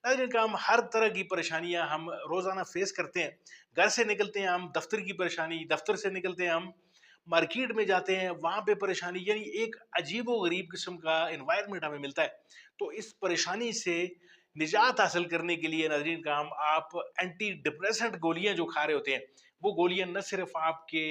नाज़रीन काम हर तरह की परेशानियाँ हम रोज़ाना फेस करते हैं। घर से निकलते हैं हम, दफ्तर की परेशानी, दफ्तर से निकलते हैं हम, मार्केट में जाते हैं, वहाँ पे परेशानी, यानी एक अजीबो-गरीब किस्म का एनवायरनमेंट हमें मिलता है। तो इस परेशानी से निजात हासिल करने के लिए नाज़रीन काम आप एंटी डिप्रेसेंट गोलियाँ जो खा रहे होते हैं, वो गोलियाँ न सिर्फ़ आपके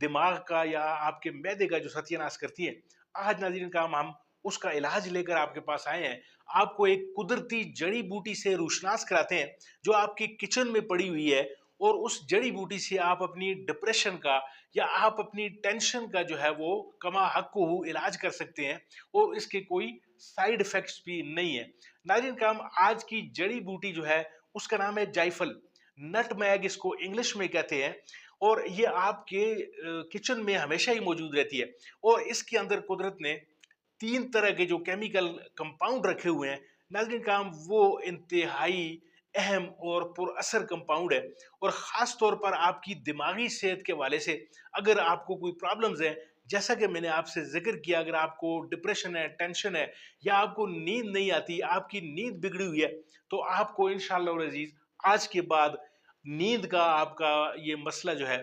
दिमाग का या आपके मैदे का जो सत्यानाश करती हैं, आज नाज़रीन काम हम उसका इलाज लेकर आपके पास आए हैं। आपको एक कुदरती जड़ी-बूटी से रोशनास कराते हैं, जो आपके किचन में पड़ी हुई है, और उस जड़ी-बूटी से आप अपनी डिप्रेशन का या आप अपनी टेंशन का जो है वो कमा हक़्क़ुहू इलाज कर सकते हैं, और इसके कोई साइड इफ़ेक्ट्स भी नहीं है। नाज़रीन काम आज की जड़ी-बूटी जो है उसका नाम है जायफल, नटमेग इसको इंग्लिश में कहते हैं, और ये आपके किचन में हमेशा ही मौजूद रहती है, और इसके अंदर कुदरत ने 3 तरह के जो केमिकल कंपाउंड रखे हुए हैं, नाज़रीन काम वो इंतहाई अहम और पुरअसर कंपाउंड है, और ख़ास तौर पर आपकी दिमागी सेहत के हवाले से अगर आपको कोई प्रॉब्लम्स हैं, जैसा कि मैंने आपसे ज़िक्र किया, अगर आपको डिप्रेशन है, टेंशन है, या आपको नींद नहीं आती, आपकी नींद बिगड़ी हुई है, तो आपको इंशाअल्लाह वल अज़ीज़ आज के बाद नींद का आपका ये मसला जो है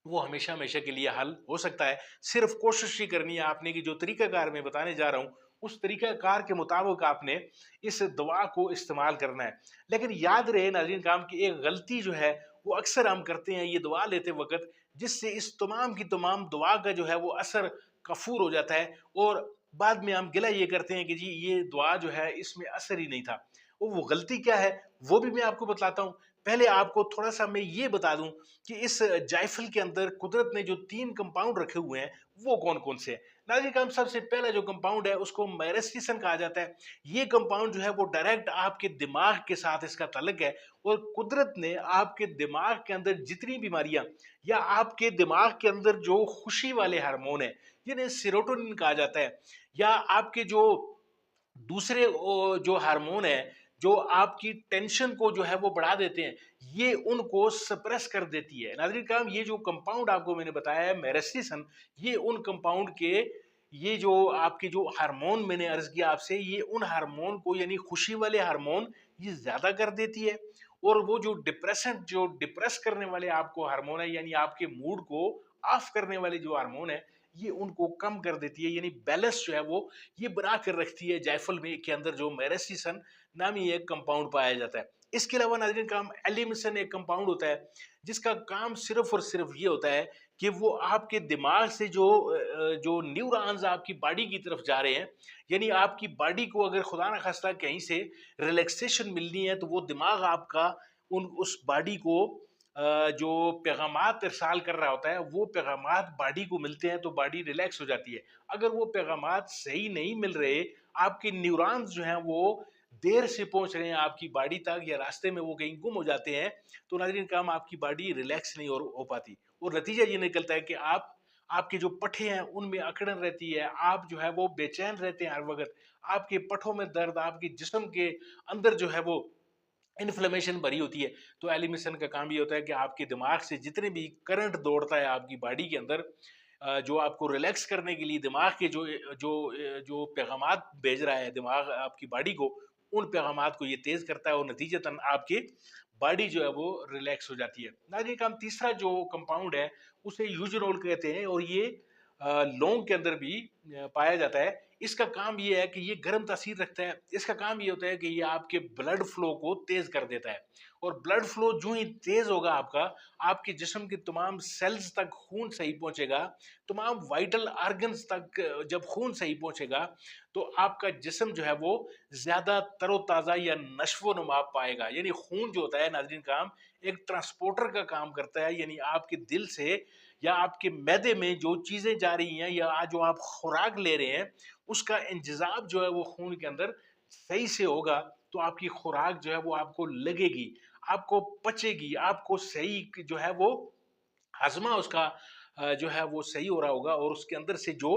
वो हमेशा हमेशा के लिए हल हो सकता है। सिर्फ कोशिश ही करनी है आपने कि जो तरीकाकार मैं बताने जा रहा हूँ, उस तरीकाकार के मुताबिक आपने इस दवा को इस्तेमाल करना है। लेकिन याद रहे नाज़रीन काम की एक गलती जो है वो अक्सर हम करते हैं ये दवा लेते वक़्त, जिससे इस तमाम की तमाम दवा का जो है वो असर कफ़ूर हो जाता है, और बाद में हम गिला ये करते हैं कि जी ये दवा जो है इसमें असर ही नहीं था। वो गलती क्या है वो भी मैं आपको बतलाता हूँ। पहले आपको थोड़ा-सा मैं ये बता दूँ कि इस जायफल के अंदर कुदरत ने जो 3 कंपाउंड रखे हुए हैं, वो कौन-कौन से हैं? नाज़रीन काम सबसे पहला जो कंपाउंड है उसको मेरेस्टिसन कहा जाता है। ये कंपाउंड जो है वो डायरेक्ट आपके दिमाग के साथ इसका ताल्लुक है, और कुदरत ने आपके दिमाग के अंदर जितनी बीमारियाँ या आपके दिमाग के अंदर जो खुशी वाले हार्मोन हैं, जिन्हें सेरोटोनिन कहा जाता है, या आपके जो दूसरे जो हार्मोन है, जो आपकी टेंशन को जो है वो बढ़ा देते हैं, ये उनको सप्रेस कर देती है। नाज़रीन काम ये जो कंपाउंड आपको मैंने बताया है मेरेस्टिसन, ये उन कंपाउंड के ये जो आपके जो हार्मोन मैंने अर्ज़ किया आपसे, ये उन हार्मोन को यानी खुशी वाले हार्मोन ये ज़्यादा कर देती है, और वो जो डिप्रेसेंट जो डिप्रेस करने वाले आपको हार्मोन है, यानी आपके मूड को ऑफ करने वाले जो हार्मोन है, ये उनको कम कर देती है, यानी बैलेंस जो है वो ये बना कर रखती है जायफल में के अंदर जो मेरेस्टिसन नामी एक कंपाउंड पाया जाता है। इसके अलावा नाज़रीन काम एलिमिसन एक कंपाउंड होता है, जिसका काम सिर्फ़ और सिर्फ़ ये होता है कि वो आपके दिमाग से जो न्यूरॉन्स आपकी बॉडी की तरफ जा रहे हैं, यानी आपकी बॉडी को अगर खुदा न ख़ास्ता कहीं से रिलैक्सेशन मिलनी है, तो वो दिमाग आपका उस बॉडी को जो पैगामात इरसाल कर रहा होता है, वो पैगामात बॉडी को मिलते हैं, तो बॉडी रिलैक्स हो जाती है। अगर वो पैगामात सही नहीं मिल रहे, आपके न्यूरॉन्स जो हैं वो देर से पहुंच रहे हैं आपकी बॉडी तक, या रास्ते में वो कहीं गुम हो जाते हैं, तो नाज़रीन काम आपकी बॉडी रिलैक्स नहीं हो पाती, और नतीजा ये निकलता है कि आपके जो पट्टे हैं उनमें अकड़न रहती है, आप जो है वो बेचैन रहते हैं हर वक्त, आपके पट्टों में दर्द, आपके जिस्म के अंदर जो है वो इन्फ्लेमेशन भरी होती है। तो एलिमिशन का काम ये होता है कि आपके दिमाग से जितने भी करंट दौड़ता है आपकी बॉडी के अंदर, जो आपको रिलैक्स करने के लिए दिमाग के जो पैगामात भेज रहा है दिमाग आपकी बॉडी को, उन पैगामात को ये तेज़ करता है, और नतीजतन आपकी बॉडी जो है वो रिलैक्स हो जाती है। नाज़रीन काम तीसरा जो कंपाउंड है उसे यूजोनोल कहते हैं, और ये लौंग के अंदर भी पाया जाता है। इसका काम ये है कि ये गर्म तासीर रखता है। इसका काम ये होता है कि ये आपके ब्लड फ्लो को तेज़ कर देता है, और ब्लड फ्लो जो ही तेज़ होगा आपका, आपके जिस्म के तमाम सेल्स तक खून सही पहुँचेगा, तमाम वाइटल ऑर्गन्स तक जब खून सही पहुँचेगा, तो आपका जिस्म जो है वो ज़्यादा तरोताज़ा या नशो-नुमा पाएगा। यानी खून जो होता है नाज़रीन काम, एक ट्रांसपोर्टर का काम करता है, यानी आपके दिल से या आपके मैदे में जो चीज़ें जा रही हैं, या जो आप खुराक ले रहे हैं, उसका इंतज़ाम जो है वो खून के अंदर सही से होगा, तो आपकी खुराक जो है वो आपको लगेगी, आपको पचेगी, आपको सही जो है वो हाज़मा उसका जो है वो सही हो रहा होगा, और उसके अंदर से जो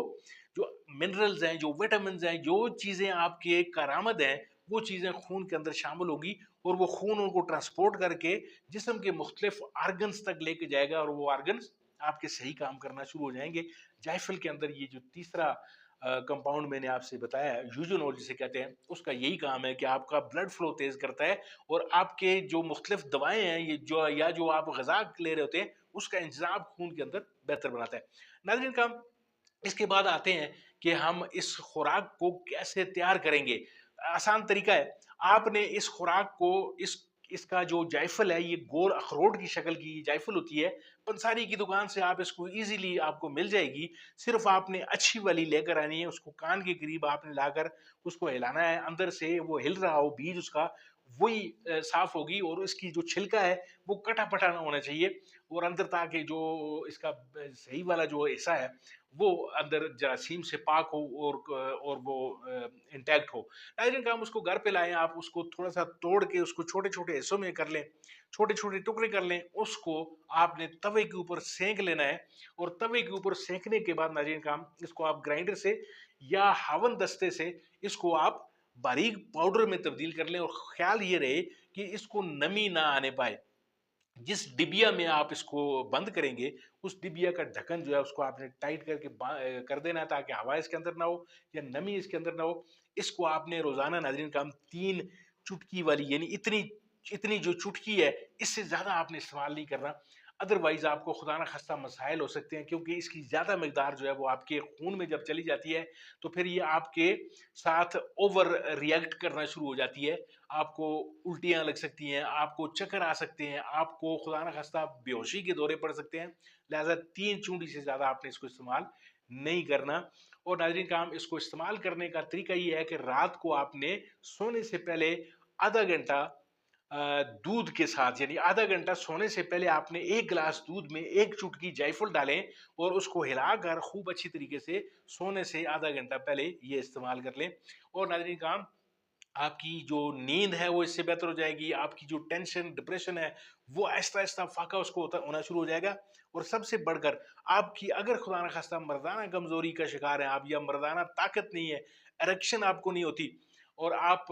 जो मिनरल्स हैं, जो विटामिन्स हैं, जो चीज़ें आपके कारामद हैं, वो चीज़ें खून के अंदर शामिल होंगी, और वो खून उनको ट्रांसपोर्ट करके जिस्म के मुख्तलिफ ऑर्गन्स तक लेके जाएगा, और वो ऑर्गन्स आपके सही काम करना शुरू हो जाएँगे। जायफल के अंदर ये जो तीसरा कंपाउंड मैंने आपसे बताया है, यूजुनोल जिसे कहते हैं, उसका यही काम है कि आपका ब्लड फ्लो तेज़ करता है और आपके जो मुख्तलिफ दवाएँ हैं, ये जो आप ग़िज़ा ले रहे होते हैं, उसका इंतज़ाम खून के अंदर बेहतर बनाता है। नाज़रीन काम, इसके बाद आते हैं कि हम इस खुराक को कैसे तैयार करेंगे। आसान तरीका है, आपने इस खुराक को इसका जो जायफल है, ये गोल अखरोट की शक्ल की जायफल होती है, पंसारी की दुकान से आप इसको ईज़िली आपको मिल जाएगी। सिर्फ़ आपने अच्छी वाली लेकर आनी है, उसको कान के करीब आपने लाकर उसको हिलाना है, अंदर से वो हिल रहा हो बीज उसका, वही साफ़ होगी और इसकी जो छिलका है, वो कटा-पटा ना होना चाहिए और अंदर ताकि जो इसका सही वाला जो हिस्सा है, वो अंदर जरासीम से पाक हो और वो इंटैक्ट हो। नाज़रीन काम, उसको घर पे लाएँ आप, उसको थोड़ा-सा तोड़ के उसको छोटे-छोटे हिस्सों में कर लें, छोटे-छोटे टुकड़े कर लें, उसको आपने तवे के ऊपर सेंक लेना है और तवे के ऊपर सेंकने के बाद नाज़रीन काम, इसको आप ग्राइंडर से या हावन दस्ते से इसको आप बारीक पाउडर में तब्दील कर लें और ख़्याल ये रहे कि इसको नमी ना आने पाए। जिस डिबिया में आप इसको बंद करेंगे, उस डिबिया का ढक्कन जो है उसको आपने टाइट करके कर देना है ताकि हवा इसके अंदर ना हो या नमी इसके अंदर ना हो। इसको आपने रोज़ाना नाज़रीन काम 3 चुटकी वाली, यानी इतनी इतनी जो चुटकी है, इससे ज़्यादा आपने इस्तेमाल नहीं करना। अदरवाइज़ आपको खुदा ना ख़ास्ता मसाइल हो सकते हैं, क्योंकि इसकी ज़्यादा मिक़दार जो है वो आपके खून में जब चली जाती है, तो फिर ये आपके साथ ओवर रिएक्ट करना शुरू हो जाती है। आपको उल्टियाँ लग सकती हैं, आपको चक्कर आ सकते हैं, आपको खुदा ना ख़ास्ता बेहोशी के दौरे पड़ सकते हैं। लिहाज़ा 3 चूंडी से ज़्यादा आपने इसको इस्तेमाल नहीं करना। और नाज़रीन काम, इसको इस्तेमाल करने का तरीका ये है कि रात को आपने सोने से पहले आधा घंटा दूध के साथ, यानी आधा घंटा सोने से पहले आपने 1 गिलास दूध में 1 चुटकी जायफल डालें और उसको हिलाकर खूब अच्छी तरीके से सोने से आधा घंटा पहले ये इस्तेमाल कर लें। और नाज़रीन काम, आपकी जो नींद है वो इससे बेहतर हो जाएगी, आपकी जो टेंशन, डिप्रेशन है, वो आहिस्ता-आहिस्ता फाका उसको होना शुरू हो जाएगा। और सबसे बढ़कर आपकी अगर खुदा न खास्ता मर्दाना कमज़ोरी का शिकार हैं आप, या मर्दाना ताकत नहीं है, इरेक्शन आपको नहीं होती और आप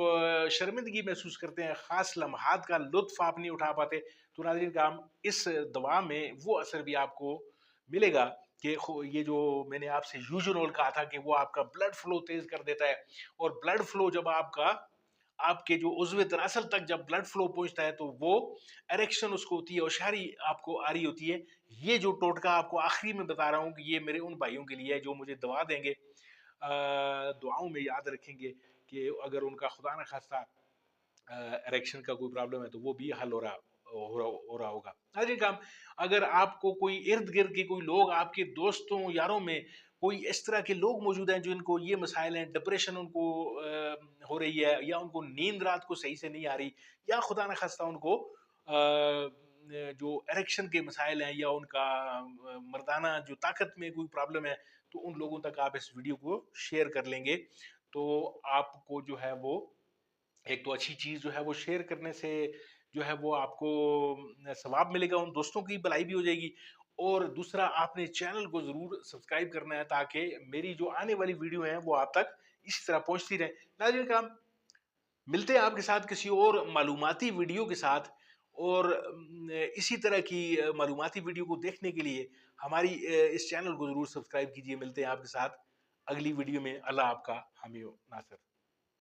शर्मिंदगी महसूस करते हैं, ख़ास लम्हात का लुत्फ़ आप नहीं उठा पाते, तो नाज़रीन काम, इस दवा में वो असर भी आपको मिलेगा कि ये जो मैंने आपसे यूजुनोल कहा था कि वो आपका ब्लड फ्लो तेज़ कर देता है। और ब्लड फ्लो जब आपके जो उज़्व तनासल तक जब ब्लड फ्लो पहुँचता है, तो वो इरेक्शन उसको होती है, होशियारी आपको आ रही होती है। ये जो टोटका आपको आखिरी में बता रहा हूँ कि ये मेरे उन भाइयों के लिए है जो मुझे दवा देंगे, दुआओं में याद रखेंगे कि अगर उनका खुदा न खास्ता इरेक्शन का कोई प्रॉब्लम है, तो वो भी हल हो रहा होगा। नाज़रीन काम, अगर आपको कोई इर्द-गिर्द के कोई लोग, आपके दोस्तों यारों में कोई इस तरह के लोग मौजूद हैं जिनको ये मसाइल हैं, डिप्रेशन उनको हो रही है, या उनको नींद रात को सही से नहीं आ रही, या खुदा न खास्ता उनको जो इरेक्शन के मसाइल हैं, या उनका मर्दाना जो ताकत में कोई प्रॉब्लम है, तो उन लोगों तक आप इस वीडियो को शेयर कर लेंगे, तो आपको जो है वो एक तो अच्छी चीज़ जो है वो शेयर करने से जो है वो आपको सवाब मिलेगा, उन दोस्तों की भलाई भी हो जाएगी। और दूसरा, आपने चैनल को ज़रूर सब्सक्राइब करना है ताकि मेरी जो आने वाली वीडियो हैं वो आप तक इसी तरह पहुँचती रहें। नाज़रीन काम, मिलते हैं आपके साथ किसी और मालूमाती वीडियो के साथ, और इसी तरह की मालूमाती वीडियो को देखने के लिए हमारी इस चैनल को ज़रूर सब्सक्राइब कीजिए। मिलते हैं आपके साथ अगली वीडियो में। अल्लाह आपका हामी हो नासर।